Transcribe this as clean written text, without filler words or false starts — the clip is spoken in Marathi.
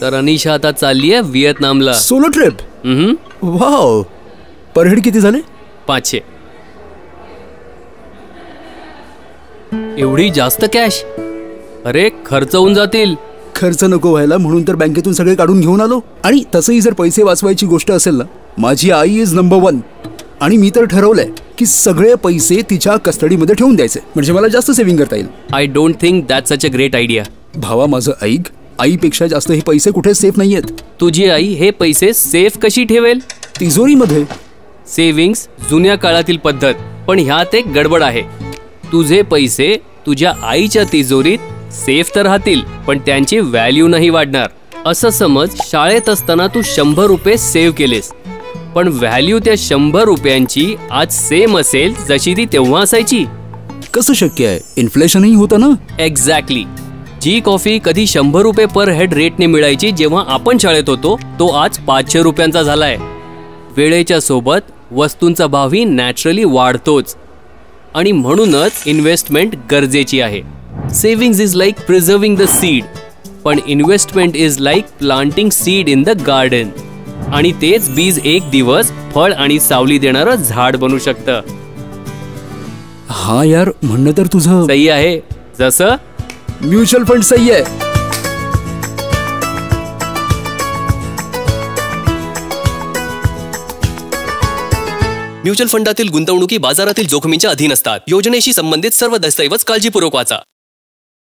तर अनिशा आता चालली आहे व्हिएतनामला. Solo trip. Wow. Per head किती झाले? 500. एवढी जास्त कॅश? अरे खर्च होऊन जातील. खर्च नको व्हायला म्हणून तर बँकेतून सगळे काढून घेऊन आलो. आणि तसंही जर पैसे वाचवायची गोष्ट असेल ना, माझी आई इज नंबर 1. आणि मी तर ठरवलंय की सगळे पैसे तिच्या कस्टडीमध्ये ठेवून द्यायचे, म्हणजे मला जास्त सेव्हिंग करता येईल. I don't think that's such a great idea. भावा माझं ऐक, आईपेक्षा जास्त हे पैसे कुठे सेफ नाहीयेत. तुझी आई हे पैसे सेफ कशी ठेवेल? तिजोरीमध्ये. सेव्हिंग्स जुन्या काळातील पद्धत, पण ह्यात एक गडबड आहे. तुझे पैसे तुझ्या आईच्या तिजोरीत सेफ तर राहतील, पण त्यांची व्हॅल्यू नाही वाढणार. असं समज शाळेत असताना तू 100 रुपये सेव्ह केलेस, पण व्हॅल्यू त्या 100 रुपयांची आज सेम असेल जशी ती तेव्हा असायची. कसं शक्य आहे? इन्फ्लेशनही होतं ना. एक्झॅक्टली. जी कॉफी कधी 100 रुपये पर हेड रेटने मिळायची जेव्हा आपण शाळेत होतो, तो आज 500 रुपयांचा झालाय. वेळेच्या सोबत वस्तूंचा भावही नॅचरली वाढतोच, आणि म्हणूनच इन्व्हेस्टमेंट गरजेची आहे. Savings is like preserving the seed, पण investment is like planting seed in the garden. आणि तेच बीज एक दिवस फळ आणि सावली देणारं झाड बनू शकतं. हा यार, म्हणणं तर तुझं सही आहे. जसं म्युच्युअल फंड सही आहे. म्युच्युअल फंडातील गुंतवणुकी बाजारातील जोखमींच्या अधीन असतात. योजनेशी संबंधित सर्व दस्तऐवज काळजीपूर्वक वाचा.